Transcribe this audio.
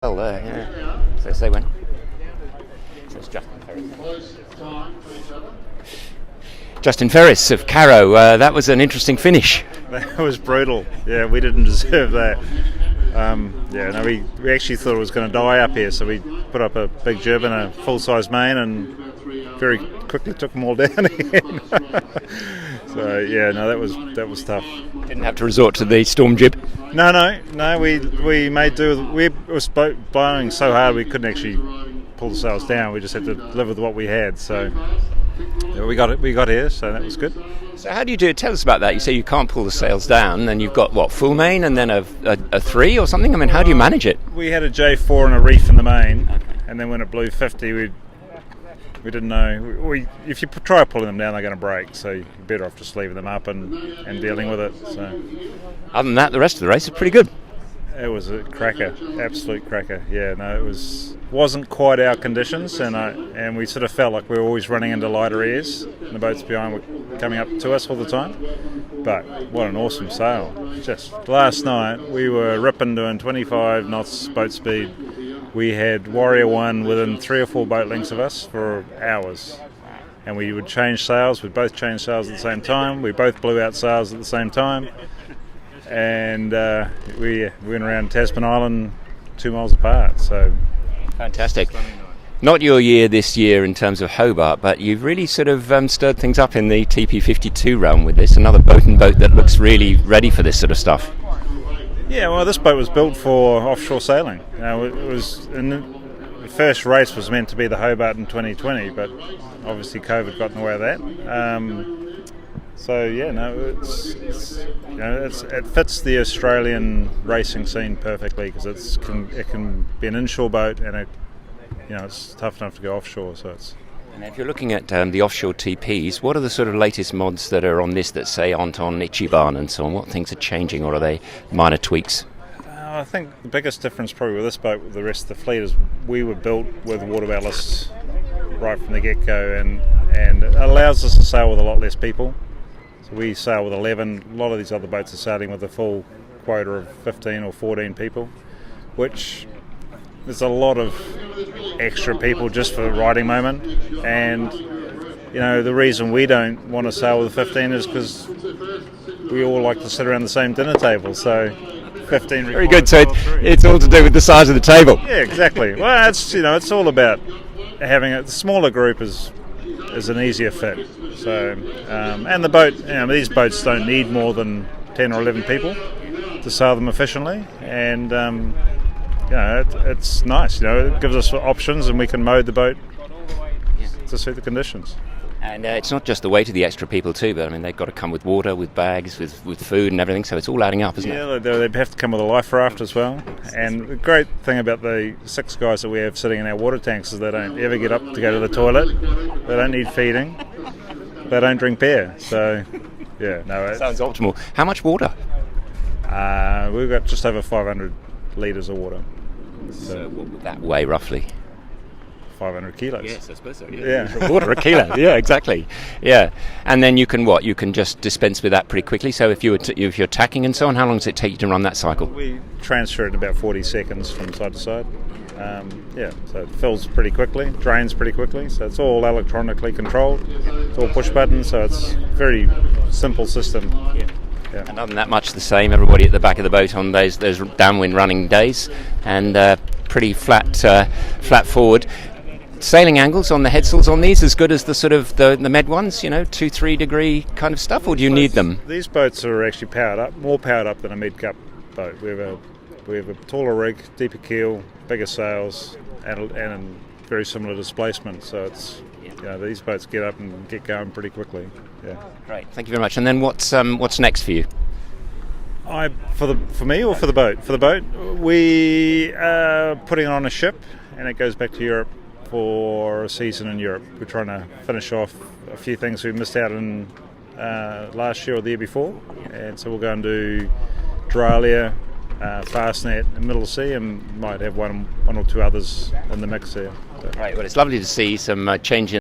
Well, yeah. So say when. So it's Justin Ferris. Justin Ferris of Caro. That was an interesting finish. That was brutal. Yeah, we didn't deserve that. We actually thought it was going to die up here, so we put up a big jib and a full-size main, and very quickly took them all down again. So that was tough. Didn't have to resort to the storm jib. No. We made do. We was blowing so hard we couldn't actually pull the sails down. We just had to live with what we had. So yeah, we got it. We got here, so that was good. So how do you do it? Tell us about that. You say you can't pull the sails down, then you've got what, full main and then a 3 or something? I mean, how do you manage it? We had a J4 and a reef in the main, and then when it blew 50, we didn't know. If you try pulling them down, they're going to break. So you're better off just leaving them up and dealing with it. So other than that, the rest of the race is pretty good. It was a cracker, absolute cracker. Yeah, no, wasn't quite our conditions, and we sort of felt like we were always running into lighter airs, and the boats behind were coming up to us all the time. But what an awesome sail! Just last night we were ripping doing 25 knots boat speed. We had Warrior 1 within 3 or 4 boat lengths of us for hours, and we would change sails. We'd both change sails at the same time. We both blew out sails at the same time. And we went around Tasman Island 2 miles apart. So fantastic. Not your year this year in terms of Hobart, but you've really sort of stirred things up in the TP52 realm with this. Another boat that looks really ready for this sort of stuff. Yeah, well, this boat was built for offshore sailing. The first race was meant to be the Hobart in 2020, but obviously COVID got in the way of that. It fits the Australian racing scene perfectly because it can be an inshore boat, and it's tough enough to go offshore. So it's. And if you're looking at the offshore TPs, what are the sort of latest mods that are on this that say aren't on Ichiban and so on? What things are changing, or are they minor tweaks? I think the biggest difference probably with this boat with the rest of the fleet is we were built with water ballast right from the get-go, and it allows us to sail with a lot less people. So we sail with 11. A lot of these other boats are sailing with a full quota of 15 or 14 people, which there's a lot of extra people just for the riding moment. And the reason we don't want to sail with 15 is because we all like to sit around the same dinner table. So 15. Very good. So it's all to do with the size of the table. Yeah, exactly. Well, it's all about having the smaller group is an easier fit. So and the boat, these boats don't need more than 10 or 11 people to sail them efficiently, and it's nice. It gives us options, and we can mode the boat to suit the conditions. And it's not just the weight of the extra people too, but I mean they've got to come with water, with bags, with food and everything, so it's all adding up, isn't it? Yeah, they have to come with a life raft as well. And the great thing about the 6 guys that we have sitting in our water tanks is they don't ever get up to go to the toilet, they don't need feeding, they don't drink beer. So sounds optimal. How much water? We've got just over 500 litres of water. So what would that weigh roughly? 500 kilos. Yes, I suppose so. Yeah. Water a kilo. Yeah, exactly. Yeah, and then you can just dispense with that pretty quickly. So if you're tacking and so on, how long does it take you to run that cycle? We transfer it in about 40 seconds from side to side. So it fills pretty quickly, drains pretty quickly. So it's all electronically controlled. It's all push buttons. So it's a very simple system. Yeah. And other than that, much the same. Everybody at the back of the boat on those downwind running days, and pretty flat forward. Sailing angles on the headsails on these as good as the sort of the med ones, 2-3 degree kind of stuff, or do you need them? These boats are actually more powered up than a mid cup boat. We have a taller rig, deeper keel, bigger sails, and very similar displacement. So it's these boats get up and get going pretty quickly. Yeah. Great, thank you very much. And then what's next for you? For me or for the boat? For the boat, we are putting it on a ship, and it goes back to Europe for a season in Europe. We're trying to finish off a few things we missed out in last year or the year before, and so we'll go and do Dralia, Fastnet and Middle Sea, and might have one or two others in the mix there. Right, well, it's lovely to see some change in